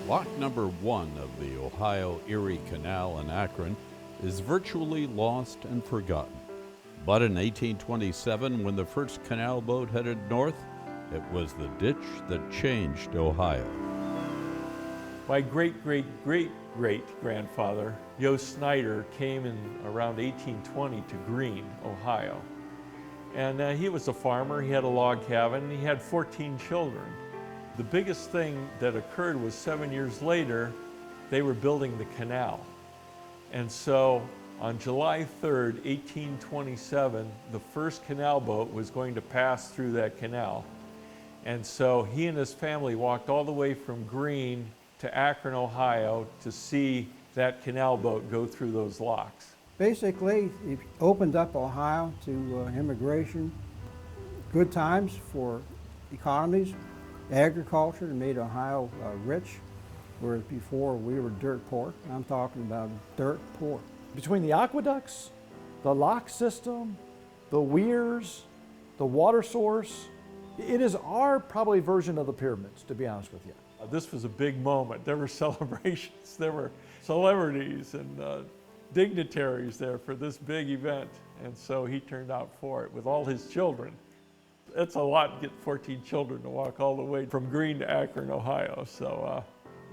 Lock number 1 of the Ohio-Erie Canal in Akron is virtually lost and forgotten. But in 1827, when the first canal boat headed north, it was the ditch that changed Ohio. My great-great-great-great-grandfather, Joe Snyder, came in around 1820 to Greene, Ohio. And he was a farmer, he had a log cabin, and he had 14 children. The biggest thing that occurred was 7 years later, they were building the canal. And so on July 3rd, 1827, the first canal boat was going to pass through that canal. And so he and his family walked all the way from Greene to Akron, Ohio to see that canal boat go through those locks. Basically, it opened up Ohio to immigration, good times for economies, agriculture, and made Ohio rich, whereas before we were dirt poor. I'm talking about dirt poor. Between the aqueducts, the lock system, the weirs, the water source, it is our probably version of the pyramids, to be honest with you. This was a big moment. There were celebrations, there were celebrities and dignitaries there for this big event. And so he turned out for it with all his children. It's a lot to get 14 children to walk all the way from Greene to Akron, Ohio. So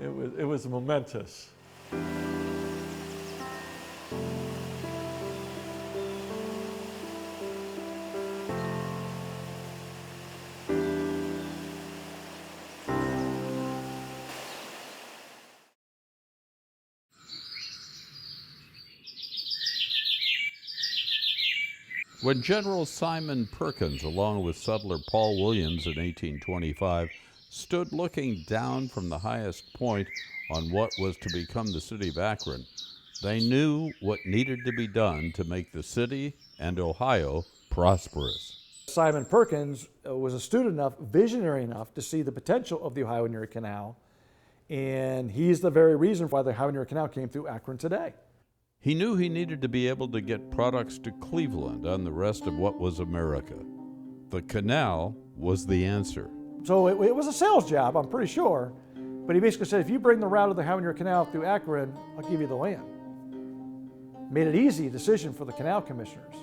it was momentous. When General Simon Perkins, along with settler Paul Williams in 1825, stood looking down from the highest point on what was to become the city of Akron, they knew what needed to be done to make the city and Ohio prosperous. Simon Perkins was astute enough, visionary enough to see the potential of the Ohio-Erie Canal, and he's the very reason why the Ohio-Erie Canal came through Akron today. He knew he needed to be able to get products to Cleveland and the rest of what was America. The canal was the answer. So it was a sales job, I'm pretty sure, but he basically said, if you bring the route of the Ohio-Erie Canal through Akron, I'll give you the land. Made it easy decision for the canal commissioners.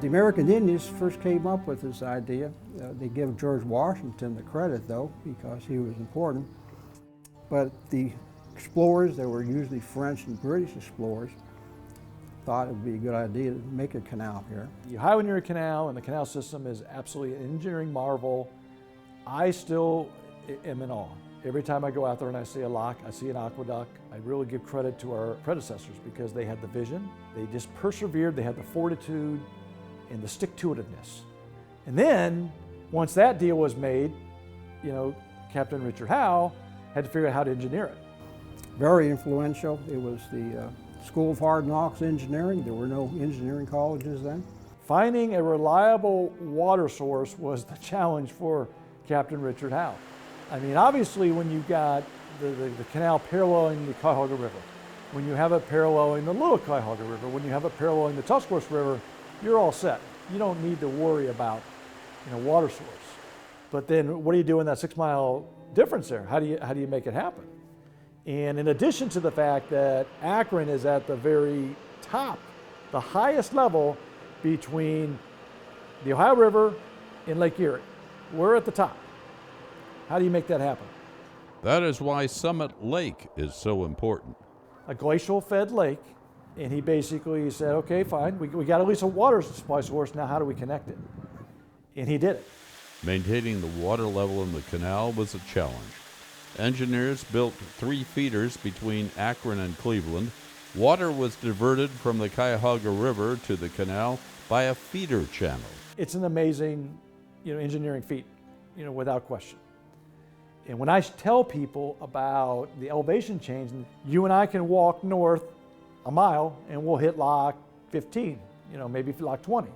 The American Indians first came up with this idea. They give George Washington the credit, though, because he was important. But the explorers, they were usually French and British explorers, thought it would be a good idea to make a canal here. The Ohio-Erie Canal and the canal system is absolutely an engineering marvel. I still am in awe. Every time I go out there and I see a lock, I see an aqueduct, I really give credit to our predecessors because they had the vision, they just persevered, they had the fortitude and the stick-to-itiveness. And then, once that deal was made, Captain Richard Howe had to figure out how to engineer it. Very influential. It was the School of Hard Knocks Engineering. There were no engineering colleges then. Finding a reliable water source was the challenge for Captain Richard Howe. I mean, obviously when you've got the canal paralleling the Cuyahoga River, when you have it paralleling the Little Cuyahoga River, when you have it paralleling the Tuscarawas River, you're all set. You don't need to worry about water source. But then what do you do in that 6 mile difference there? How do you make it happen? And in addition to the fact that Akron is at the very top, the highest level between the Ohio River and Lake Erie, we're at the top. How do you make that happen? That is why Summit Lake is so important. A glacial fed lake, and he basically said, okay, fine, we got at least a water supply source, now how do we connect it? And he did it. Maintaining the water level in the canal was a challenge. Engineers built 3 feeders between Akron and Cleveland. Water was diverted from the Cuyahoga River to the canal by a feeder channel. It's an amazing, engineering feat, without question. And when I tell people about the elevation change, you and I can walk north a mile and we'll hit lock 15, maybe lock 20.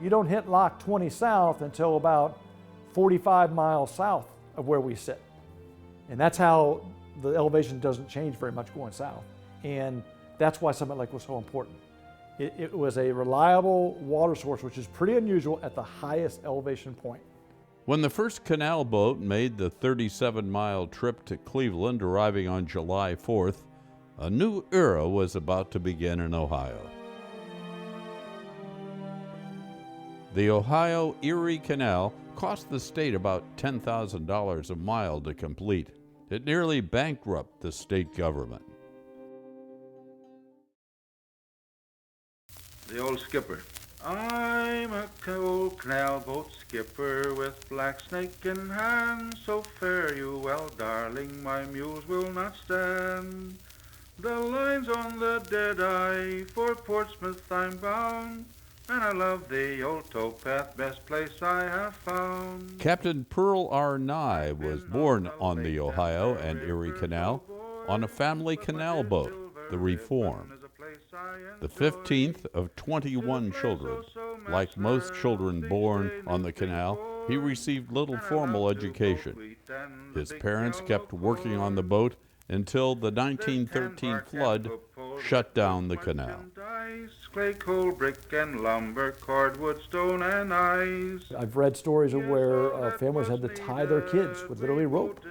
You don't hit lock 20 south until about 45 miles south of where we sit. And that's how the elevation doesn't change very much going south. And that's why Summit Lake was so important. It was a reliable water source, which is pretty unusual at the highest elevation point. When the first canal boat made the 37-mile trip to Cleveland, arriving on July 4th, a new era was about to begin in Ohio. The Ohio Erie Canal cost the state about $10,000 a mile to complete. It nearly bankrupted the state government. The old skipper. I'm a old canal boat skipper with black snake in hand. So fare you well, darling, my mules will not stand. The line's on the dead eye, for Portsmouth I'm bound, and I love the old towpath, best place I have found. Captain Pearl R. Nye was born on the Ohio and Erie Canal on a family canal boat, the Reform. The 15th of 21 children. Like most children born on the canal, he received little formal education. His parents kept working on the boat until the 1913 flood shut down the canal. Clay, coal, brick, and lumber, cordwood, stone, and ice. I've read stories of where families had to tie their kids with literally rope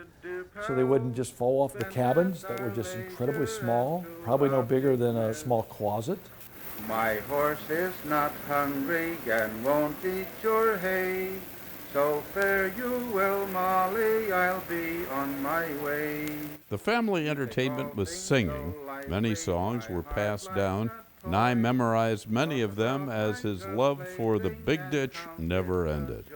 so they wouldn't just fall off the cabins that were just incredibly small, probably no bigger than a small closet. My horse is not hungry and won't eat your hay. So fare you well, Molly, I'll be on my way. The family entertainment was singing. Many songs were passed down. Nye memorized many of them as his love for the big ditch never ended.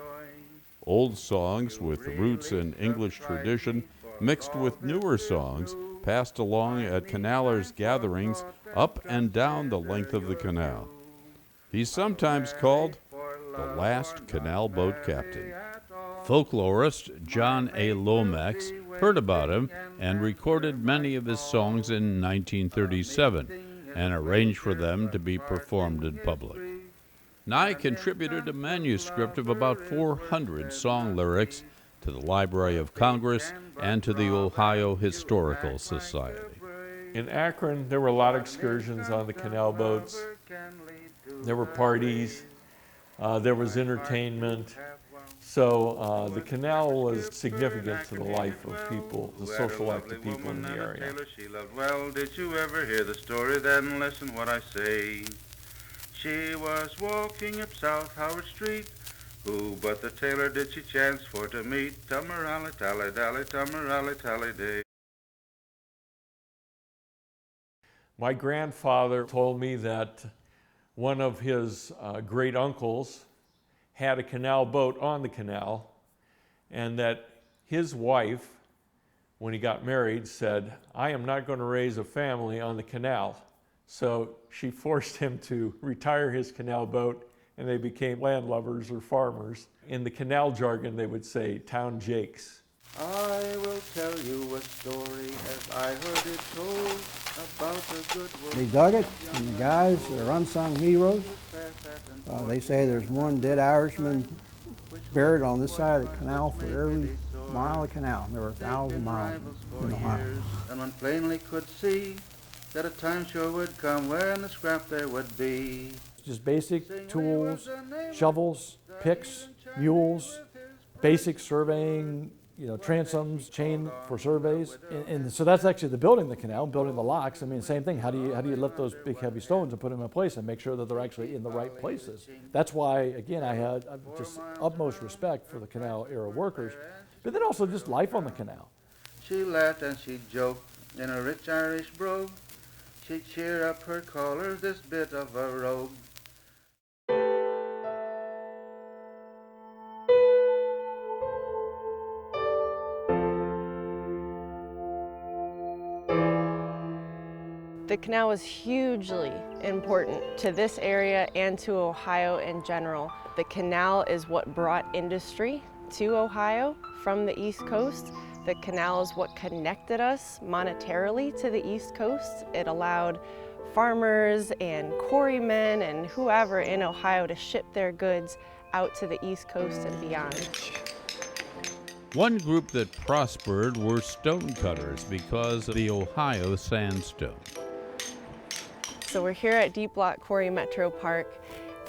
Old songs with roots in English tradition mixed with newer songs passed along at canalers' gatherings up and down the length of the canal. He's sometimes called the last canal boat captain. Folklorist John A. Lomax heard about him and recorded many of his songs in 1937 and arranged for them to be performed in public. Nye contributed a manuscript of about 400 song lyrics to the Library of Congress and to the Ohio Historical Society. In Akron, there were a lot of excursions on the canal boats. There were parties. There was entertainment. So the canal was significant to the life of people, the social life of people in the area. She loved well. Did you ever hear the story? Then listen what I say. She was walking up South Howard Street. Who but the tailor did she chance for to meet? Tummerally, tally, dally, tummerally, tally, day. My grandfather told me that one of his great uncles had a canal boat on the canal, and that his wife, when he got married, said, "I am not going to raise a family on the canal." So she forced him to retire his canal boat, and they became landlubbers or farmers. In the canal jargon, they would say town jakes. I will tell you a story as I heard it told about the good work. They dug it, and the guys that are unsung heroes, they say there's one dead Irishman buried on this side of the canal for every mile of canal. There were 1,000 miles in Ohio. And one plainly could see that a time sure would come when a scrap there would be. Just basic tools, shovels, picks, mules, basic surveying, transoms, chain for surveys. And so that's actually the building the canal, building the locks. I mean, same thing. How do you lift those big heavy stones and put them in place and make sure that they're actually in the right places? That's why, again, I had just utmost respect for the canal era workers, but then also just life on the canal. She laughed and she joked in a rich Irish brogue. She'd cheer up her callers, this bit of a rogue. The canal was hugely important to this area and to Ohio in general. The canal is what brought industry to Ohio from the East Coast. The canal is what connected us monetarily to the East Coast. It allowed farmers and quarrymen and whoever in Ohio to ship their goods out to the East Coast and beyond. One group that prospered were stonecutters because of the Ohio sandstone. So we're here at Deep Block Quarry Metro Park.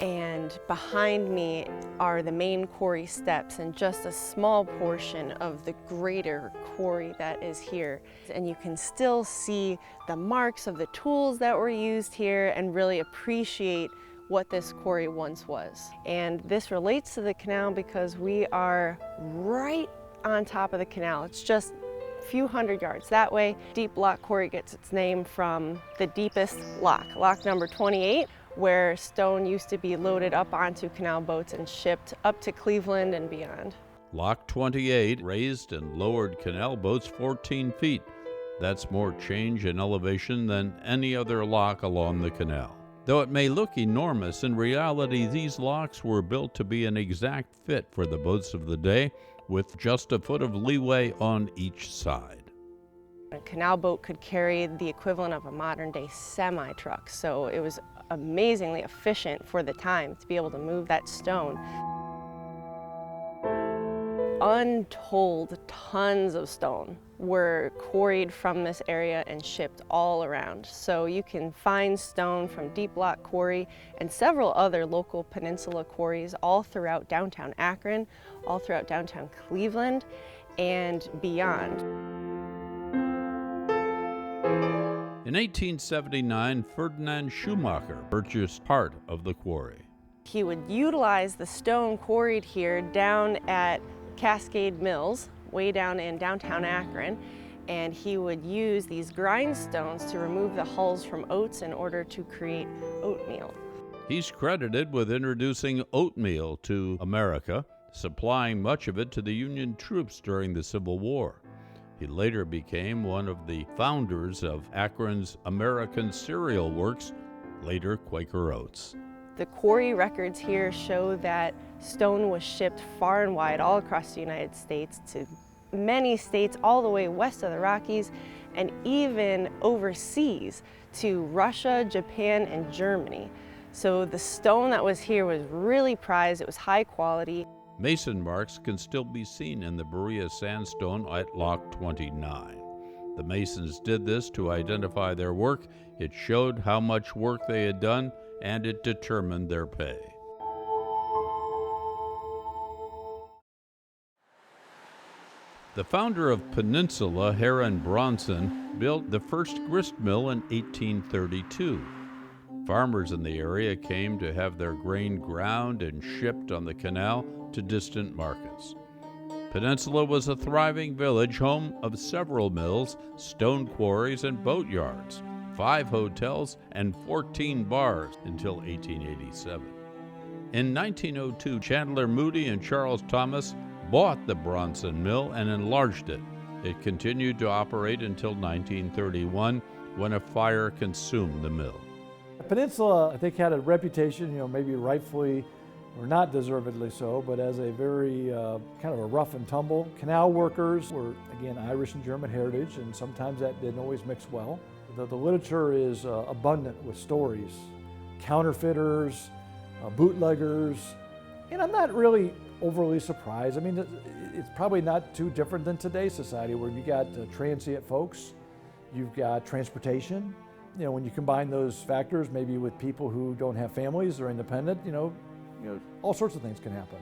And behind me are the main quarry steps and just a small portion of the greater quarry that is here. And you can still see the marks of the tools that were used here and really appreciate what this quarry once was. And this relates to the canal because we are right on top of the canal. It's just a few hundred yards that way. Deep Lock Quarry gets its name from the deepest lock, lock number 28, where stone used to be loaded up onto canal boats and shipped up to Cleveland and beyond. Lock 28 raised and lowered canal boats 14 feet. That's more change in elevation than any other lock along the canal. Though it may look enormous, in reality these locks were built to be an exact fit for the boats of the day, with just a foot of leeway on each side. A canal boat could carry the equivalent of a modern-day semi-truck, so it was amazingly efficient for the time to be able to move that stone. Untold tons of stone were quarried from this area and shipped all around. So you can find stone from Deep Lock Quarry and several other local peninsula quarries all throughout downtown Akron, all throughout downtown Cleveland, and beyond. In 1879, Ferdinand Schumacher purchased part of the quarry. He would utilize the stone quarried here down at Cascade Mills, way down in downtown Akron, and he would use these grindstones to remove the hulls from oats in order to create oatmeal. He's credited with introducing oatmeal to America, supplying much of it to the Union troops during the Civil War. He later became one of the founders of Akron's American Cereal Works, later Quaker Oats. The quarry records here show that stone was shipped far and wide all across the United States to many states all the way west of the Rockies and even overseas to Russia, Japan, and Germany. So the stone that was here was really prized. It was high quality. Mason marks can still be seen in the Berea sandstone at Lock 29. The Masons did this to identify their work. It showed how much work they had done, and it determined their pay. The founder of Peninsula, Heron Bronson, built the first grist mill in 1832. Farmers in the area came to have their grain ground and shipped on the canal to distant markets. Peninsula was a thriving village, home of several mills, stone quarries, and boat yards, 5 hotels, and 14 bars until 1887. In 1902, Chandler Moody and Charles Thomas bought the Bronson Mill and enlarged it. It continued to operate until 1931, when a fire consumed the mill. Peninsula, I think, had a reputation, maybe rightfully or not deservedly so, but as a very kind of a rough and tumble. Canal workers were, again, Irish and German heritage, and sometimes that didn't always mix well. The literature is abundant with stories, counterfeiters, bootleggers, and I'm not really overly surprised. I mean, it's probably not too different than today's society, where you got transient folks, you've got transportation. When you combine those factors, maybe with people who don't have families or independent, all sorts of things can happen.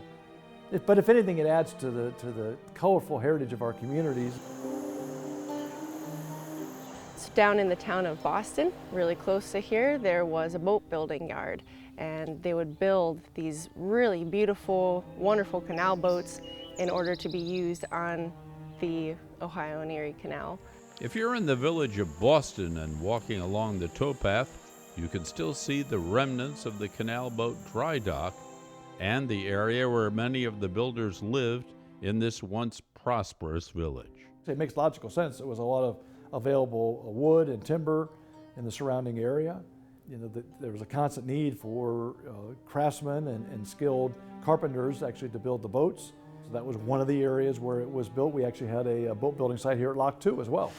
But if anything, it adds to the colorful heritage of our communities. So down in the town of Boston, really close to here, there was a boat building yard, and they would build these really beautiful, wonderful canal boats in order to be used on the Ohio and Erie Canal. If you're in the village of Boston and walking along the towpath, you can still see the remnants of the canal boat dry dock and the area where many of the builders lived in this once prosperous village. It makes logical sense. There was a lot of available wood and timber in the surrounding area. There was a constant need for craftsmen and skilled carpenters actually to build the boats. So that was one of the areas where it was built. We actually had a boat building site here at Lock 2 as well.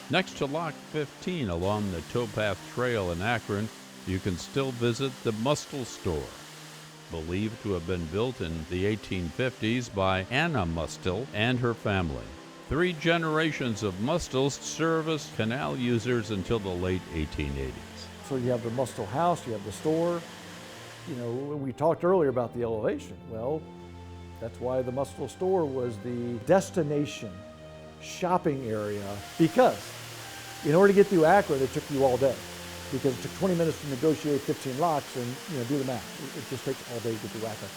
Next to Lock 15 along the towpath trail in Akron, you can still visit the Mustel store, believed to have been built in the 1850s by Anna Mustel and her family. 3 generations of Mustels serviced canal users until the late 1880s. So you have the Mustle House, you have the store. You know, we talked earlier about the elevation. Well, that's why the Mustle store was the destination shopping area, because in order to get through Akron, it took you all day, because it took 20 minutes to negotiate 15 locks, and do the math. It just takes all day to get through Akron.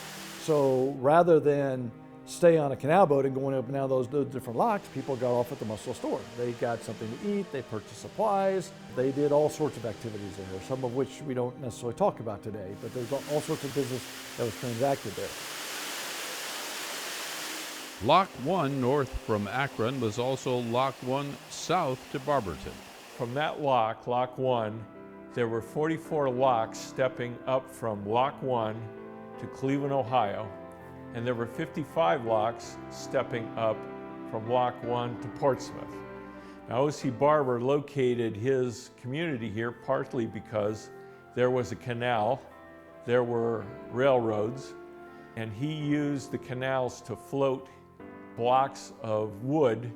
So rather than stay on a canal boat and going up and down those different locks, people got off at the Muscle store. They got something to eat, they purchased supplies, they did all sorts of activities there, some of which we don't necessarily talk about today, but there's all sorts of business that was transacted there. Lock 1 north from Akron was also Lock 1 south to Barberton. From that lock, Lock 1, there were 44 locks stepping up from Lock 1 to Cleveland, Ohio, and there were 55 locks stepping up from Lock 1 to Portsmouth. Now, O.C. Barber located his community here partly because there was a canal, there were railroads, and he used the canals to float blocks of wood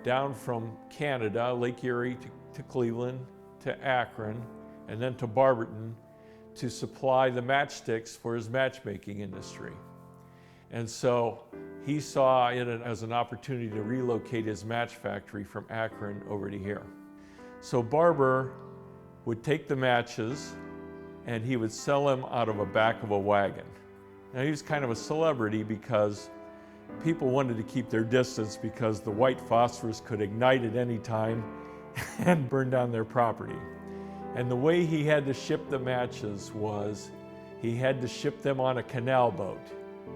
down from Canada, Lake Erie to Cleveland, to Akron, and then to Barberton to supply the matchsticks for his matchmaking industry. And so he saw it as an opportunity to relocate his match factory from Akron over to here. So Barber would take the matches and he would sell them out of the back of a wagon. Now, he was kind of a celebrity because people wanted to keep their distance because the white phosphorus could ignite at any time and burn down their property. And the way he had to ship the matches was he had to ship them on a canal boat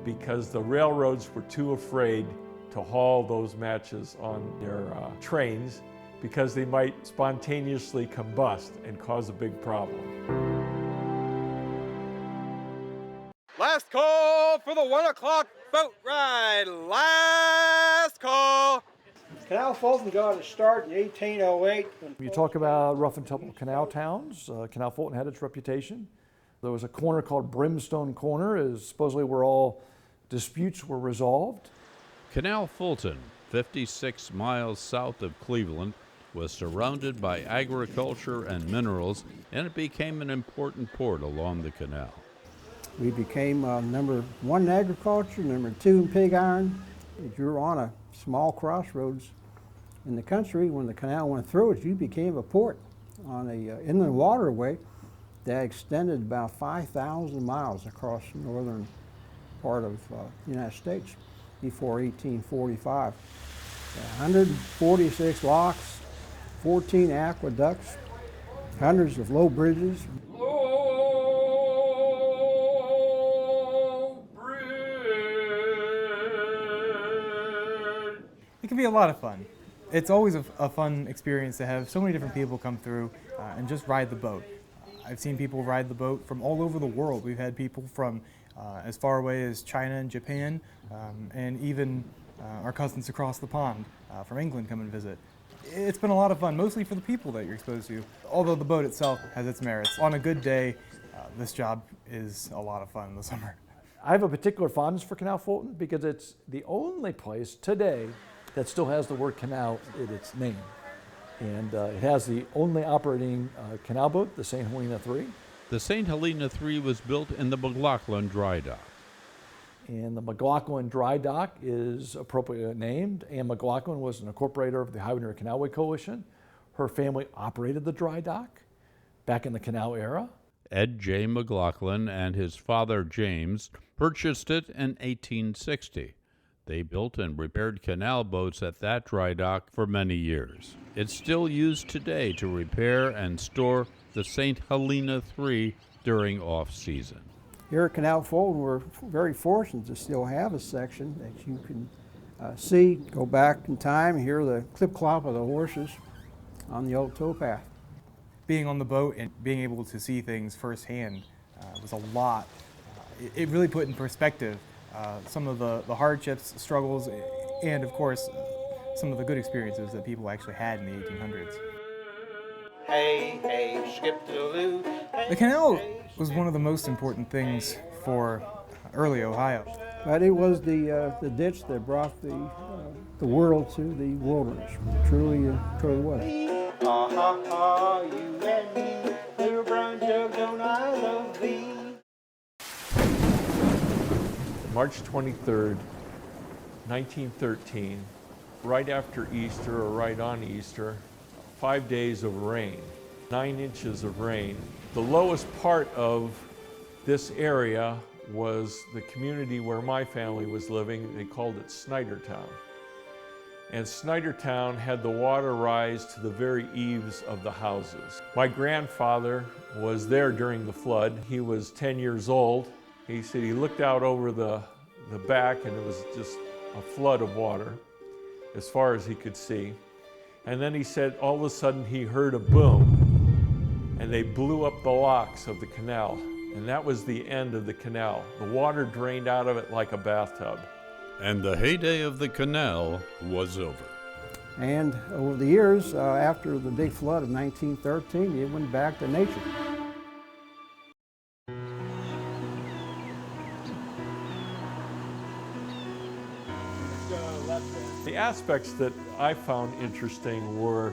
because the railroads were too afraid to haul those matches on their trains because they might spontaneously combust and cause a big problem. Last call for the 1 o'clock boat ride. Last call. Canal Fulton got its start in 1808. You talk about rough and tumble canal towns. Canal Fulton had its reputation. There was a corner called Brimstone Corner, is supposedly where all disputes were resolved. Canal Fulton, 56 miles south of Cleveland, was surrounded by agriculture and minerals, and it became an important port along the canal. We became number 1 in agriculture, number 2 in pig iron. If you were on a small crossroads in the country, when the canal went through it, you became a port on a inland waterway that extended about 5,000 miles across the northern part of the United States before 1845. 146 locks, 14 aqueducts, hundreds of low bridges. It can be a lot of fun. It's always a fun experience to have so many different people come through and just ride the boat. I've seen people ride the boat from all over the world. We've had people from as far away as China and Japan, and even our cousins across the pond from England come and visit. It's been a lot of fun, mostly for the people that you're exposed to, although the boat itself has its merits. On a good day, this job is a lot of fun in the summer. I have a particular fondness for Canal Fulton because it's the only place today that still has the word canal in its name. And it has the only operating canal boat, the St. Helena III. The St. Helena III was built in the McLaughlin Dry Dock. And the McLaughlin Dry Dock is appropriately named. Anne McLaughlin was an incorporator of the Highway Near Canalway Coalition. Her family operated the dry dock back in the canal era. Ed J. McLaughlin and his father James purchased it in 1860. They built and repaired canal boats at that dry dock for many years. It's still used today to repair and store the St. Helena III during off-season. Here at Canal Fulton, we're very fortunate to still have a section that you can see, go back in time, hear the clip-clop of the horses on the old towpath. Being on the boat and being able to see things firsthand was a lot. It really put in perspective some of the hardships, struggles, and of course, some of the good experiences that people actually had in the 1800s. Hey, hey, skip to the loo. The canal was one of the most important things for early Ohio. But it was the ditch that brought the world to the wilderness. Truly was. Ha ha ha, you and me, little brown March 23rd, 1913, right after Easter or right on Easter, 5 days of rain, 9 inches of rain. The lowest part of this area was the community where my family was living. They called it Snydertown. And Snydertown had the water rise to the very eaves of the houses. My grandfather was there during the flood. He was 10 years old. He said he looked out over the back and it was just a flood of water as far as he could see. And then he said all of a sudden he heard a boom and they blew up the locks of the canal. And that was the end of the canal. The water drained out of it like a bathtub. And the heyday of the canal was over. And over the years, after the big flood of 1913, it went back to nature. The aspects that I found interesting were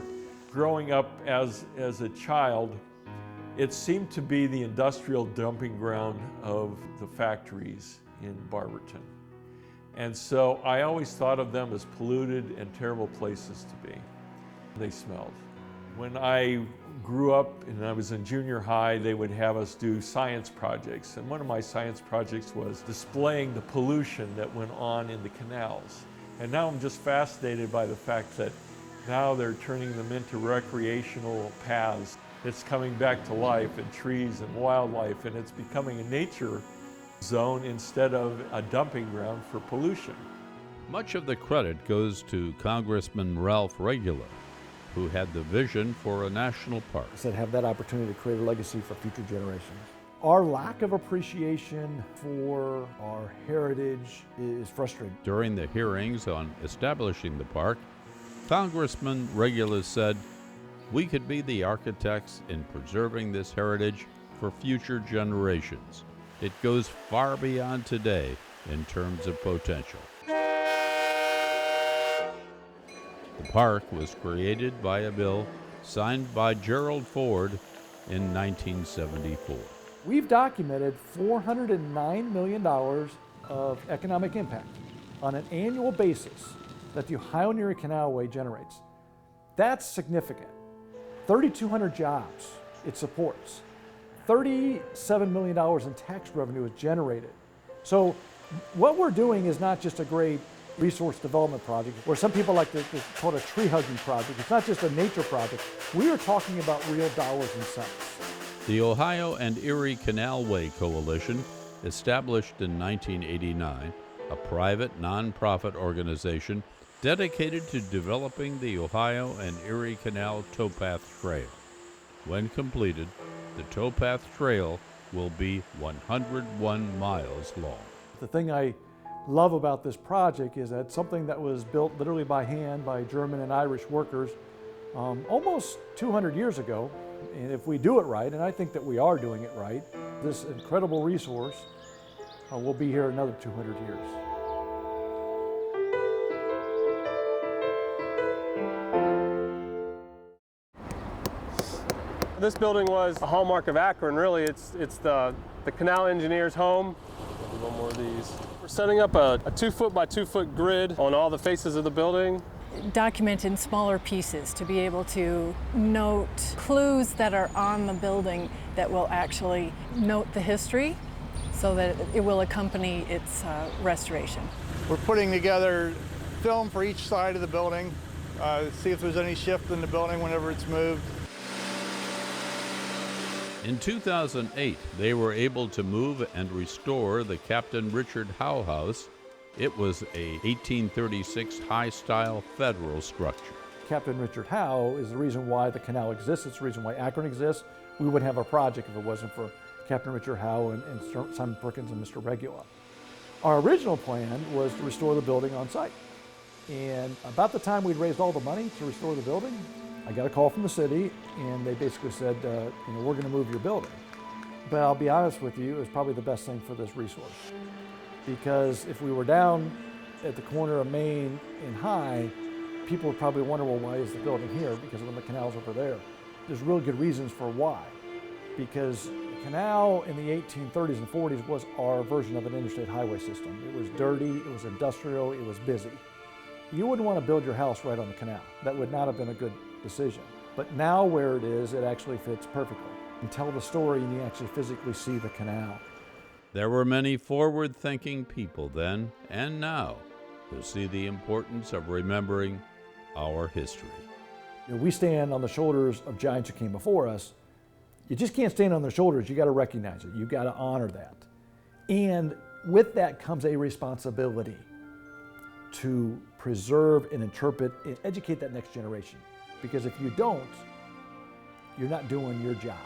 growing up as a child. It seemed to be the industrial dumping ground of the factories in Barberton. And so I always thought of them as polluted and terrible places to be. They smelled. When I grew up and I was in junior high, they would have us do science projects. And one of my science projects was displaying the pollution that went on in the canals. And now I'm just fascinated by the fact that now they're turning them into recreational paths. It's coming back to life and trees and wildlife, and it's becoming a nature zone instead of a dumping ground for pollution. Much of the credit goes to Congressman Ralph Regula, who had the vision for a national park. Said have that opportunity to create a legacy for future generations. Our lack of appreciation for our heritage is frustrating. During the hearings on establishing the park, Congressman Regula said, "We could be the architects in preserving this heritage for future generations. It goes far beyond today in terms of potential." The park was created by a bill signed by Gerald Ford in 1974. We've documented $409 million of economic impact on an annual basis that the Ohio and Erie Canalway generates. That's significant. 3,200 jobs it supports. $37 million in tax revenue is generated. So what we're doing is not just a great resource development project, or some people like to call it a tree hugging project. It's not just a nature project. We are talking about real dollars and cents. The Ohio and Erie Canalway Coalition, established in 1989, a private nonprofit organization dedicated to developing the Ohio and Erie Canal Towpath Trail. When completed, the towpath trail will be 101 miles long. The thing I love about this project is that something that was built literally by hand by German and Irish workers almost 200 years ago. And if we do it right, and I think that we are doing it right, this incredible resource will be here another 200 years. This building was a hallmark of Akron, really. It's the canal engineer's home. One more of these. We're setting up a 2-foot by 2-foot grid on all the faces of the building. Document in smaller pieces to be able to note clues that are on the building that will actually note the history so that it will accompany its restoration. We're putting together film for each side of the building, see if there's any shift in the building whenever it's moved. In 2008, they were able to move and restore the Captain Richard Howe House. It was a 1836 high-style federal structure. Captain Richard Howe is the reason why the canal exists. It's the reason why Akron exists. We wouldn't have our project if it wasn't for Captain Richard Howe and Simon Perkins and Mr. Regula. Our original plan was to restore the building on site. And about the time we'd raised all the money to restore the building, I got a call from the city, and they basically said, we're going to move your building. But I'll be honest with you, it was probably the best thing for this resource. Because if we were down at the corner of Main and High, people would probably wonder, well, why is the building here? Because when the canal's over there. There's really good reasons for why. Because Canal in the 1830s and 40s was our version of an interstate highway system. It was dirty, it was industrial, it was busy. You wouldn't want to build your house right on the canal. That would not have been a good decision. But now where it is, it actually fits perfectly. You tell the story and you actually physically see the canal. There were many forward-thinking people then and now who see the importance of remembering our history. You know, we stand on the shoulders of giants who came before us. You just can't stand on their shoulders. You got to recognize it. You got to honor that. And with that comes a responsibility to preserve and interpret and educate that next generation. Because if you don't, you're not doing your job.